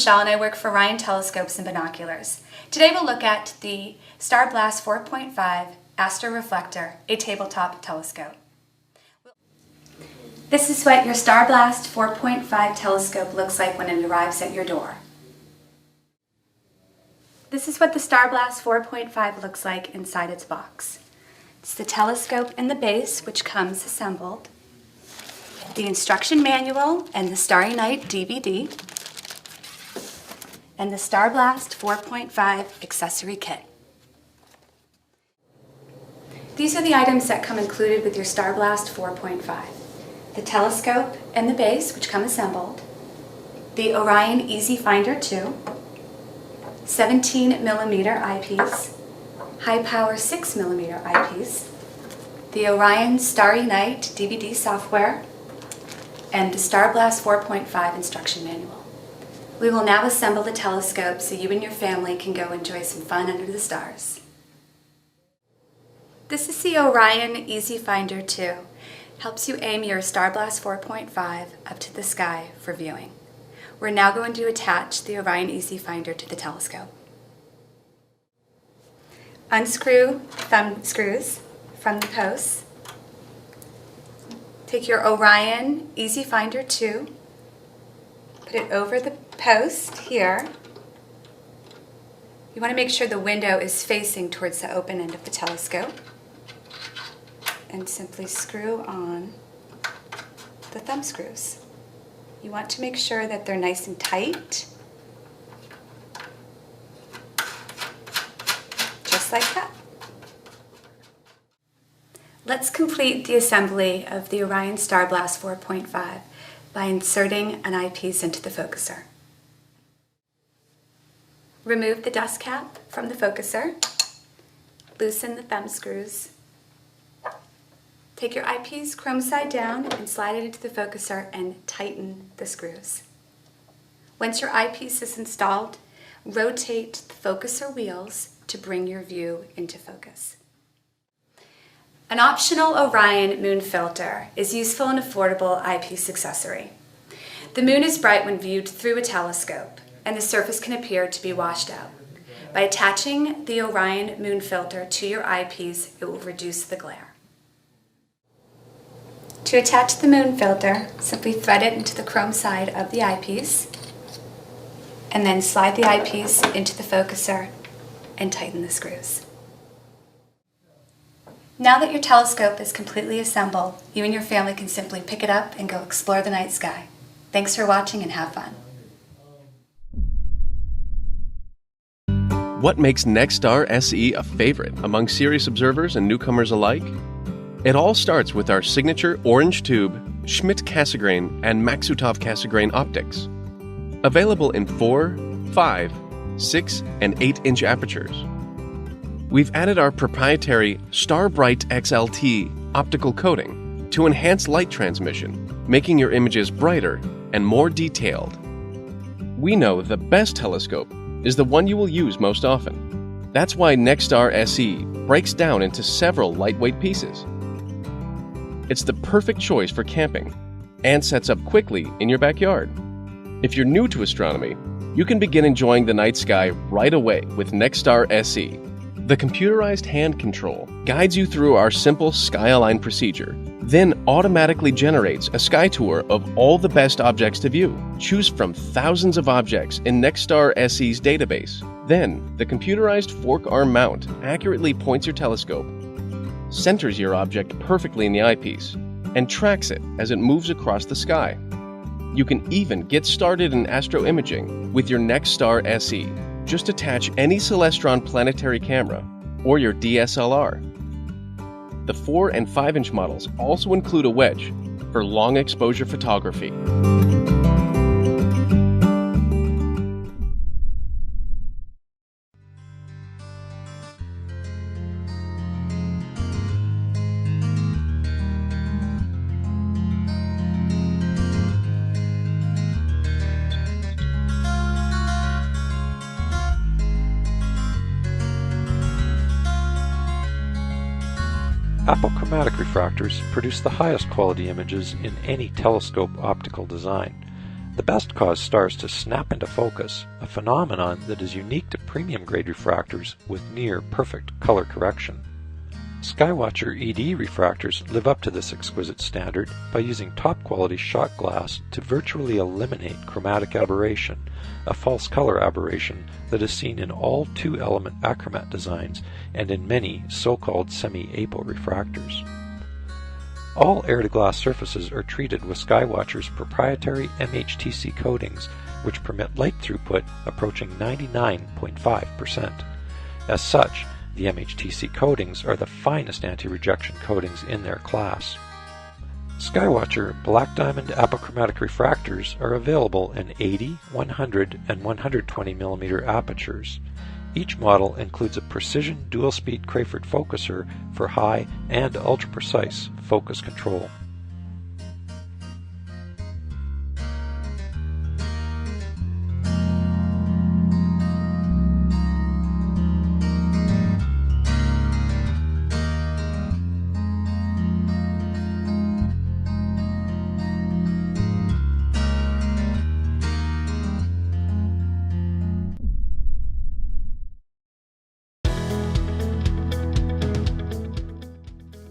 Michelle and I work for Orion Telescopes and Binoculars. Today we'll look at the StarBlast 4.5 Astro Reflector, a tabletop telescope. This is what your StarBlast 4.5 telescope looks like when it arrives at your door. This is what the StarBlast 4.5 looks like inside its box. It's the telescope and the base, which comes assembled, the instruction manual and the Starry Night DVD, and the StarBlast 4.5 accessory kit. These are the items that come included with your StarBlast 4.5. The telescope and the base, which come assembled, the Orion Easy Finder 2, 17mm eyepiece, high power 6mm eyepiece, the Orion Starry Night DVD software, and the StarBlast 4.5 instruction manual. We will now assemble the telescope so you and your family can go enjoy some fun under the stars. This is the Orion Easy Finder 2. Helps you aim your StarBlast 4.5 up to the sky for viewing. We're now going to attach the Orion Easy Finder to the telescope. Unscrew the thumb screws from the posts. Take your Orion Easy Finder 2, put it over the post here. You want to make sure the window is facing towards the open end of the telescope, and simply screw on the thumb screws. You want to make sure that they're nice and tight, just like that. Let's complete the assembly of the Orion StarBlast 4.5 by inserting an eyepiece into the focuser. Remove the dust cap from the focuser, loosen the thumb screws. Take your eyepiece chrome side down and slide it into the focuser and tighten the screws. Once your eyepiece is installed, rotate the focuser wheels to bring your view into focus. An optional Orion moon filter is useful and affordable eyepiece accessory. The moon is bright when viewed through a telescope, and the surface can appear to be washed out. By attaching the Orion moon filter to your eyepiece, it will reduce the glare. To attach the moon filter, simply thread it into the chrome side of the eyepiece, and then slide the eyepiece into the focuser and tighten the screws. Now that your telescope is completely assembled, you and your family can simply pick it up and go explore the night sky. Thanks for watching and have fun. What makes NexStar SE a favorite among serious observers and newcomers alike? It all starts with our signature orange tube, Schmidt-Cassegrain and Maksutov-Cassegrain optics. Available in 4, 5, 6, and 8-inch apertures. We've added our proprietary StarBright XLT optical coating to enhance light transmission, making your images brighter and more detailed. We know the best telescope is the one you will use most often. That's why NexStar SE breaks down into several lightweight pieces. It's the perfect choice for camping and sets up quickly in your backyard. If you're new to astronomy, you can begin enjoying the night sky right away with NexStar SE. The computerized hand control guides you through our simple sky align procedure, then automatically generates a sky tour of all the best objects to view. Choose from thousands of objects in NexStar SE's database. Then, the computerized fork arm mount accurately points your telescope, centers your object perfectly in the eyepiece, and tracks it as it moves across the sky. You can even get started in astro imaging with your NexStar SE. Just attach any Celestron planetary camera or your DSLR. The 4 and 5-inch models also include a wedge for long exposure photography. Apochromatic refractors produce the highest quality images in any telescope optical design. The best cause stars to snap into focus, a phenomenon that is unique to premium-grade refractors with near-perfect color correction. Skywatcher ED refractors live up to this exquisite standard by using top-quality shot glass to virtually eliminate chromatic aberration, a false color aberration that is seen in all two-element achromat designs and in many so-called semi-apo refractors. All air-to-glass surfaces are treated with Skywatcher's proprietary MHTC coatings, which permit light throughput approaching 99.5%. As such, the MHTC coatings are the finest anti-rejection coatings in their class. Skywatcher Black Diamond Apochromatic refractors are available in 80, 100, and 120 mm apertures. Each model includes a precision dual-speed Crayford focuser for high and ultra-precise focus control.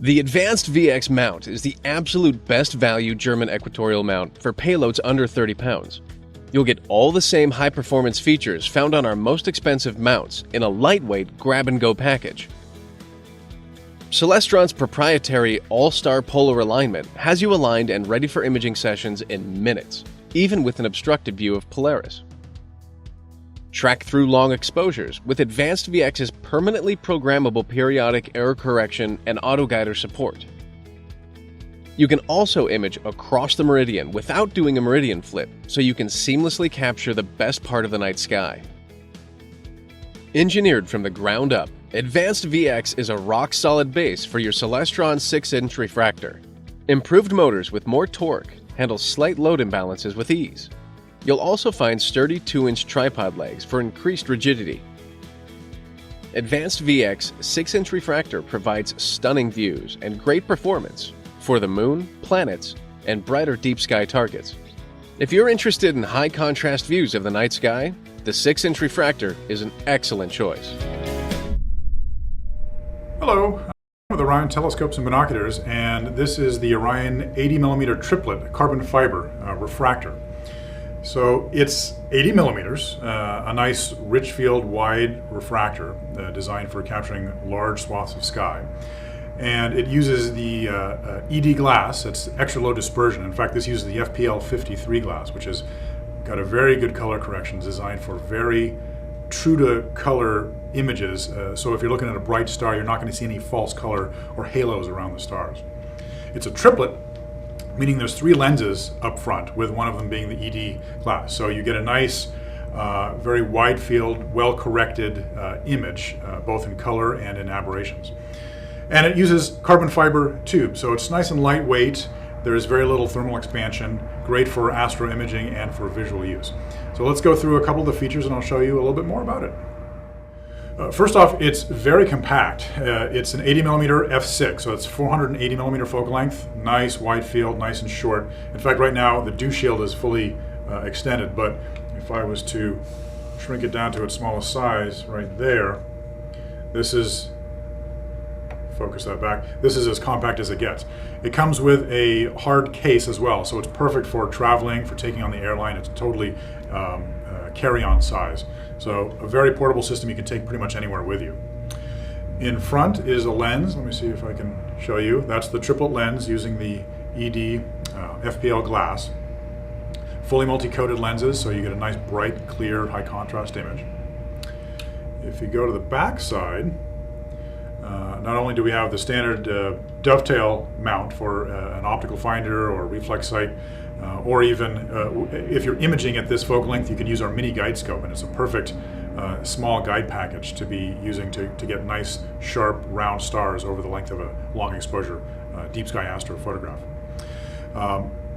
The Advanced VX mount is the absolute best value German equatorial mount for payloads under 30 pounds. You'll get all the same high-performance features found on our most expensive mounts in a lightweight grab-and-go package. Celestron's proprietary all-star polar alignment has you aligned and ready for imaging sessions in minutes, even with an obstructed view of Polaris. Track through long exposures with Advanced VX's permanently programmable periodic error correction and auto-guider support. You can also image across the meridian without doing a meridian flip, so you can seamlessly capture the best part of the night sky. Engineered from the ground up, Advanced VX is a rock-solid base for your Celestron 6-inch refractor. Improved motors with more torque handle slight load imbalances with ease. You'll also find sturdy 2-inch tripod legs for increased rigidity. Advanced VX 6-inch refractor provides stunning views and great performance for the moon, planets, and brighter deep sky targets. If you're interested in high contrast views of the night sky, the 6-inch refractor is an excellent choice. Hello, I'm with Orion telescopes and binoculars, and this is the Orion 80mm triplet carbon fiber refractor. So it's 80 millimeters, a nice rich field wide refractor designed for capturing large swaths of sky. And it uses the ED glass, that's extra low dispersion. In fact, this uses the FPL 53 glass, which has got a very good color correction, designed for very true to color images. So if you're looking at a bright star, you're not going to see any false color or halos around the stars. It's a triplet, meaning there's 3 lenses up front, with one of them being the ED glass. So you get a nice, very wide field, well-corrected image, both in color and in aberrations. And it uses carbon fiber tube, so it's nice and lightweight. There's very little thermal expansion, great for astro imaging and for visual use. So let's go through a couple of the features and I'll show you a little bit more about it. First off, it's very compact. It's an 80mm f6, so it's 480mm focal length, nice wide field, nice and short. In fact, right now the dew shield is fully extended, but if I was to shrink it down to its smallest size right there, this is, focus that back, this is as compact as it gets. It comes with a hard case as well, so it's perfect for traveling, for taking on the airline. It's totally carry-on size. So a very portable system you can take pretty much anywhere with you. In front is a lens. Let me see if I can show you. That's the triplet lens using the ED FPL glass. Fully multi-coated lenses, so you get a nice bright, clear, high contrast image. If you go to the back side, not only do we have the standard dovetail mount for an optical finder or reflex sight, or even if you're imaging at this focal length, you can use our mini guide scope, and it's a perfect small guide package to be using to get nice, sharp, round stars over the length of a long exposure deep sky astrophotograph.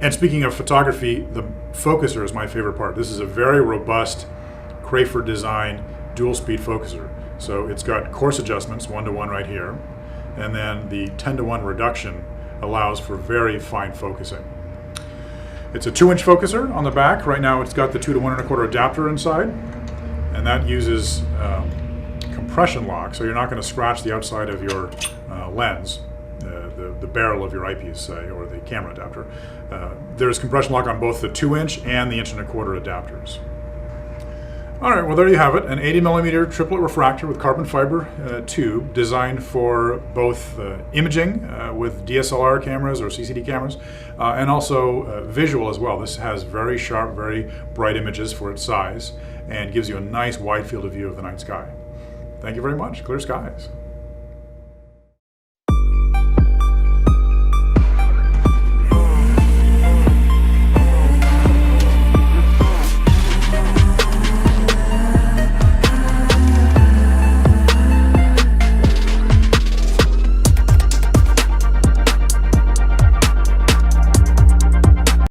And speaking of photography, the focuser is my favorite part. This is a very robust Crayford design dual speed focuser. So it's got coarse adjustments, 1:1 right here, and then the 10:1 reduction allows for very fine focusing. It's a 2-inch focuser on the back. Right now it's got the 2 to 1 1/4 adapter inside, and that uses compression lock, so you're not going to scratch the outside of your lens, the barrel of your eyepiece, say, or the camera adapter. There's compression lock on both the 2-inch and the 1 1/4 adapters. All right, well, there you have it, an 80mm triplet refractor with carbon fiber tube designed for both imaging with DSLR cameras or CCD cameras, and also visual as well. This has very sharp, very bright images for its size and gives you a nice wide field of view of the night sky. Thank you very much. Clear skies.